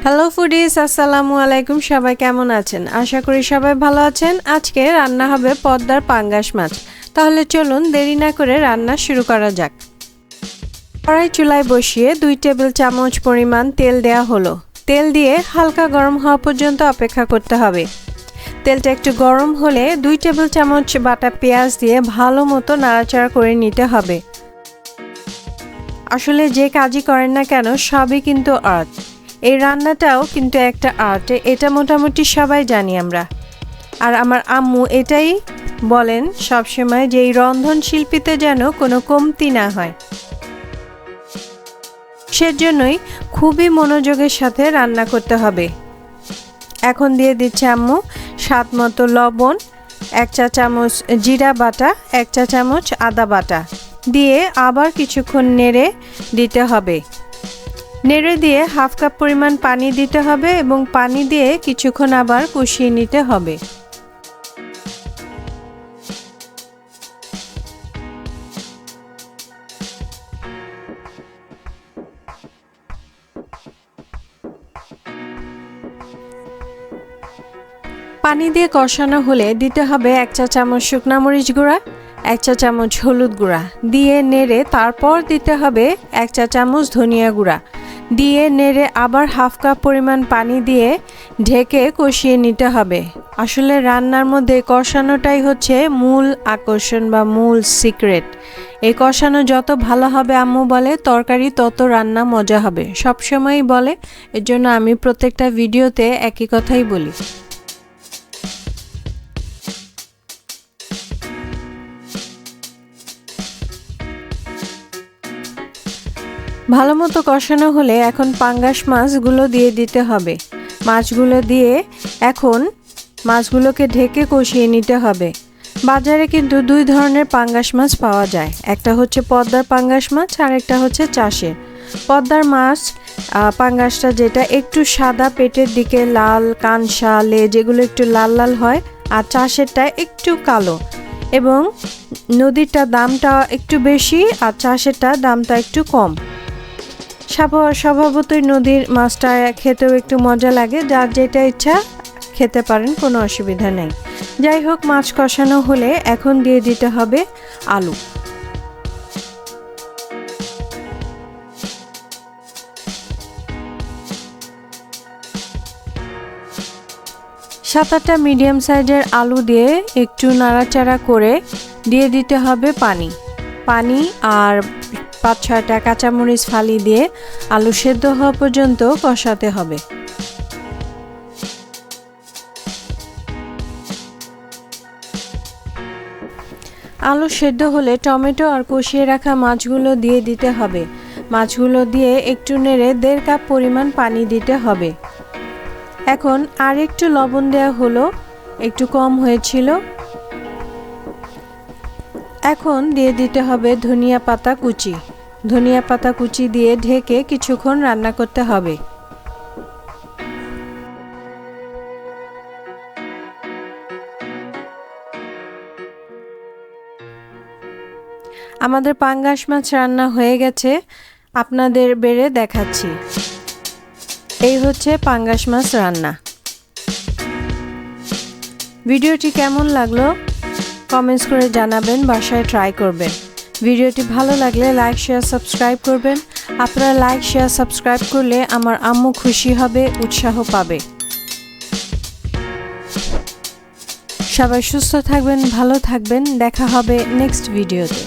Hello foodies, আসসালামু আলাইকুম। সবাই কেমন আছেন? আশা করি সবাই ভালো আছেন। আজকে রান্না হবে পদ্মার পাঙ্গাস মাছ। তাহলে চলুন দেরি না করে রান্না শুরু করা যাক। কড়াই চুলায় বসিয়ে 2 টেবিল চামচ পরিমাণ তেল দেয়া হলো। তেল দিয়ে হালকা গরম হওয়া পর্যন্ত অপেক্ষা করতে হবে। তেলটা একটু গরম হলে 2 টেবিল চামচ বাটা পেঁয়াজ দিয়ে ভালো মতো নাড়াচাড়া করে নিতে হবে। আসলে যে কাজই করেন না কেন সবই কিন্তু আর্ট। এই রান্নাটাও কিন্তু একটা আর্ট, এটা মোটামুটি সবাই জানি আমরা। আর আমার আম্মু এটাই বলেন সবসময় যে এই রন্ধন শিল্পীতে যেন কোনো কমতি না হয়। সেজন্যই খুবই মনোযোগের সাথে রান্না করতে হবে। এখন দিয়ে দিচ্ছে আম্মু স্বাদ মতো লবণ, 1 চা চামচ জিরা বাটা, 1 চা চামচ আদা বাটা দিয়ে আবার কিছুক্ষণ নেড়ে দিতে হবে। নেড়ে দিয়ে হাফ কাপ পরিমাণ পানি দিতে হবে এবং পানি দিয়ে কিছুক্ষণ আবার কষিয়ে নিতে হবে। পানি দিয়ে কষানো হলে দিতে হবে 1 চা চামচ শুকনা মরিচ গুঁড়া, 1 চা চামচ হলুদ গুঁড়া দিয়ে নেড়ে তারপর দিতে হবে 1 চা চামচ ধনিয়া গুঁড়া দিয়ে নেড়ে আবার হাফ কাপ পরিমাণ পানি দিয়ে ঢেকে কষিয়ে নিতে হবে। আসলে রান্নার মধ্যে কষানোটাই হচ্ছে মূল আকর্ষণ বা মূল সিক্রেট। এই কষানো যত ভালো হবে আম্মু বলে তরকারি তত রান্না মজা হবে, সবসময়ই বলে। এর জন্য আমি প্রত্যেকটা ভিডিওতে একই কথাই বলি। ভালো মতো কষানো হলে এখন পাঙ্গাস মাছগুলো দিয়ে দিতে হবে। মাছগুলো দিয়ে এখন মাছগুলোকে ঢেকে কষিয়ে নিতে হবে। বাজারে কিন্তু 2 ধরনের পাঙ্গাস মাছ পাওয়া যায়, একটা হচ্ছে পদ্মার পাঙ্গাস মাছ আর একটা হচ্ছে চাষের। পদ্মার মাছ পাঙ্গাসটা যেটা একটু সাদা, পেটের দিকে লাল, কানসা লেজ এগুলো একটু লাল লাল হয়, আর চাষেরটা একটু কালো এবং নদীরটা দামটা একটু বেশি আর চাষেরটা দামটা একটু কম। স্বভাবতই নদীর মাছটা খেতেও একটু মজা লাগে, যার যেটা ইচ্ছা খেতে পারেন, কোনো অসুবিধা নেই। যাই হোক, মাছ কষানো হলে এখন দিয়ে দিতে হবে আলু। সাত 8টা মিডিয়াম সাইজের আলু দিয়ে একটু নাড়াচাড়া করে দিয়ে দিতে হবে পানি আর 5-6টা কাঁচামরিচ ফালি দিয়ে আলু সেদ্ধ হওয়া পর্যন্ত কষাতে হবে। আলু সেদ্ধ হলে টমেটো আর কষিয়ে রাখা মাছগুলো দিয়ে দিতে হবে। মাছগুলো দিয়ে একটু নেড়ে 1.5 কাপ পরিমাণ পানি দিতে হবে। এখন আর একটু লবণ দেওয়া হলো, একটু কম হয়েছিল। এখন দিয়ে দিতে হবে ধনিয়া পাতা কুচি দিয়ে ঢেকে কিছুক্ষণ রান্না করতে হবে। আমাদের পাঙ্গাস মাছ রান্না হয়ে গেছে, আপনাদের বেড়ে দেখাচ্ছি। এই হচ্ছে পাঙ্গাস মাছ রান্না। ভিডিওটি কেমন লাগলো কমেন্টস করে জানাবেন, বাসায় ট্রাই করবেন। ভিডিওটি ভালো লাগলে লাইক শেয়ার সাবস্ক্রাইব করবেন। আপনারা লাইক শেয়ার সাবস্ক্রাইব করলে আমার আম্মু খুশি হবে, উৎসাহ পাবে। সবাই সুস্থ থাকবেন, ভালো থাকবেন। দেখা হবে নেক্সট ভিডিওতে।